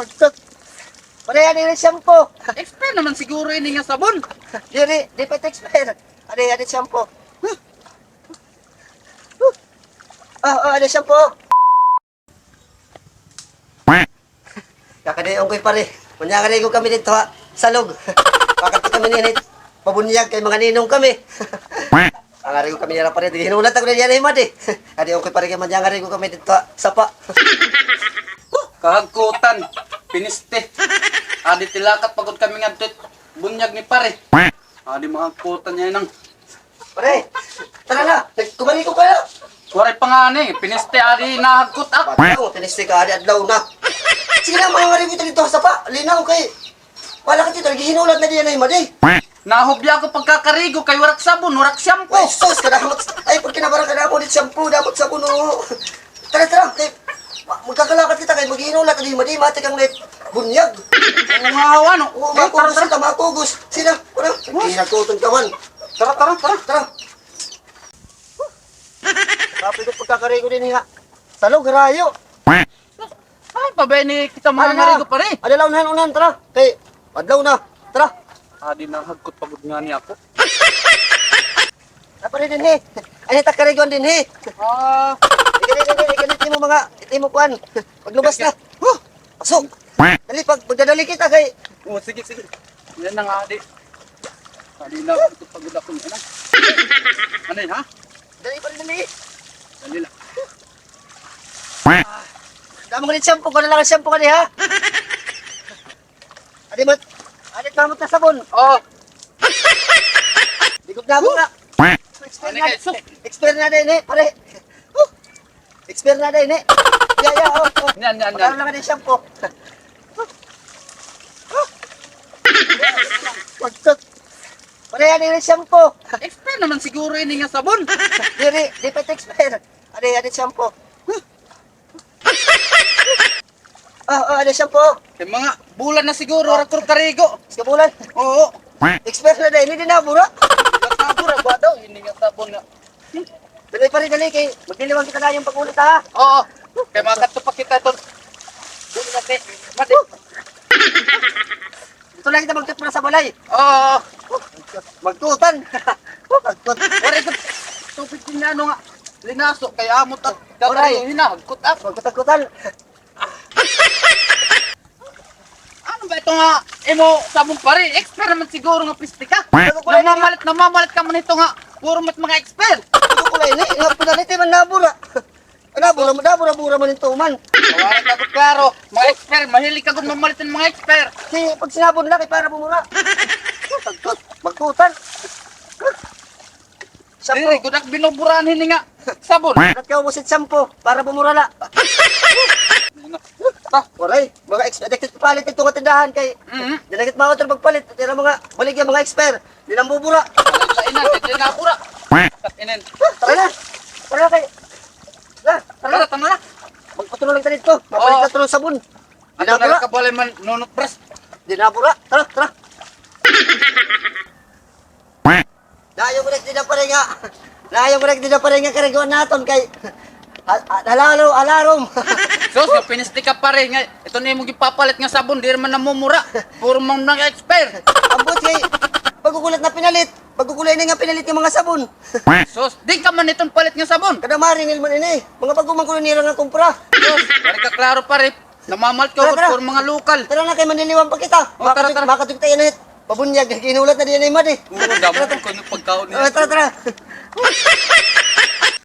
Pagkat. Pare, ano yung shampoo? Expire naman siguro ini nga sabon. Di pa ito expire. Ano yung shampoo? Ano shampoo? Kakadayon ko'y pare. Manyakanay ko kami dito ha. Salog. Bakit kami ninit? Pabunyag kay mga ninong kami. Ang ari ko kami nila pare. Hinulat ako na yan ay mati. Adi ko'y pare kay manyakanay ko kami dito ha. Sapa. Kahagkutan. Piniste. Adi tilakat pagod kami nga dito. Bunyag ni pare. Adi mga kutan niya nang. Pare, tara na. Kumali ko kayo. Waray pa nga ni. Piniste adi nahagkut ak. Pataw, tiniste ka adi adlaw na. Sige na, mga ngari ko dito sa pa. Linaw kay. Wala ka dito, hinulat na diyan ay madi. Nahubya ko pagkakarigo kay warak sabon, warak shampoo. Oh, sos, kadamot. Ay, pag kinabarang kadamot dit shampoo, dapat sabon o. Tara, kay. Magkakalakat kita kay maghinulat na di madi, mati kang net. Bunyag. Ang hawa no. Oo, makugos sila, makugos. Sila, wala. Hindi nagtutong kaman. Tara. Kapit ko pagkakarigo din nga. Salog, rayo. Ay, pabay ni kita mga ngarigo pare. Adalaw na unan, tara. Kay, adlaw na. Tara. Adi nahagkut pagod nga ni ako. Apa din he? Ay takarigon din he. Ikani mo mga itimo kuan. Paglubas na. Pasok. Dali pagdadali kita kay. Oh, sige. Yan na nga adi. Adi na ako pagod ako ni anak. Ano yun, ha? Dali pa rin dali. Dali lang. Damo ko din shampoo ko na lang shampoo ka di ha. Adit mamot na sabon. Oh, Digog na mo na. Expert na din he, pare. Expert na din he. Ya, oh. yan. Magkano lang ka din shampoo. Pagkat. Pare, ano yung shampoo? expire naman siguro ini nga sabon. Di pa ito expire. Ano yung shampoo? Ano shampoo? Kay mga bulan na siguro rakor karigo. Kabulan. Oo. Expert na din, hindi din nabura. Nakabura ba daw ini nga sabon nga. Dali kay magdiliwang kita na yung pag-ulit ha. Oo. Kay makato pa kita ito. Dili natin. Mati. Dito lang kita magtutula sa balay. Oo. Magtutan. Wala ito. Tupit din na ano nga. Linaso kay amot at Oray. kakarigo hinahagkut ak. Magkutan. Ano ba ito nga? Imo sabong pare. Expert naman siguro nga piste ka. Namamalit ka man ito nga. Puro mat mga expert. Kulay ni, nga pinaliti man nabura. Nabura man ito man. Kawarin ka ko klaro. Mga expert. Mahilig ka kung mamalitin mga expert. Kaya pag sinabon na kay para bumura. Magtutan. Diri, gudak binuburahan hini nga. Sabon. Nagkaw mo si shampoo para bumura na. Oray, mga expert palit ito nga tindahan kay. Dinagit mga otro magpalit. Tira mga baligyan mga expert. Di nang bubura. Kainan, hindi nga pura. Katinin. Tara kay. Tara. Tara na. Magpatuloy lang tayo dito. Mapalit na ito ng sabon. Ano na Dinabura. ka balay man nunot pras. Dinabura. Tara. Layo mo rin din na pare nga karigoan naton kay alarom. So, pinisti ka pare nga. Ito na yung ipapalit nga sabon. Di naman namumura. Puro mang nang expert. Ambot kay pagkukulat na pinalit. Pagkukulay na nga pinalit yung mga sabon. So, di ka man itong palit nga sabon. Kada maringil man ini. Mga bagumang kulo nila nga kumpra. So, pare ka klaro pare. Namamalt ka Tara. puro mga lokal. Tara na kay maniliwan pa kita. Oh, tara. Makatug tayo na hit. Pabunyag, ginulat na diyan ay madi. Damo ko yung pagkaon niya. Tara.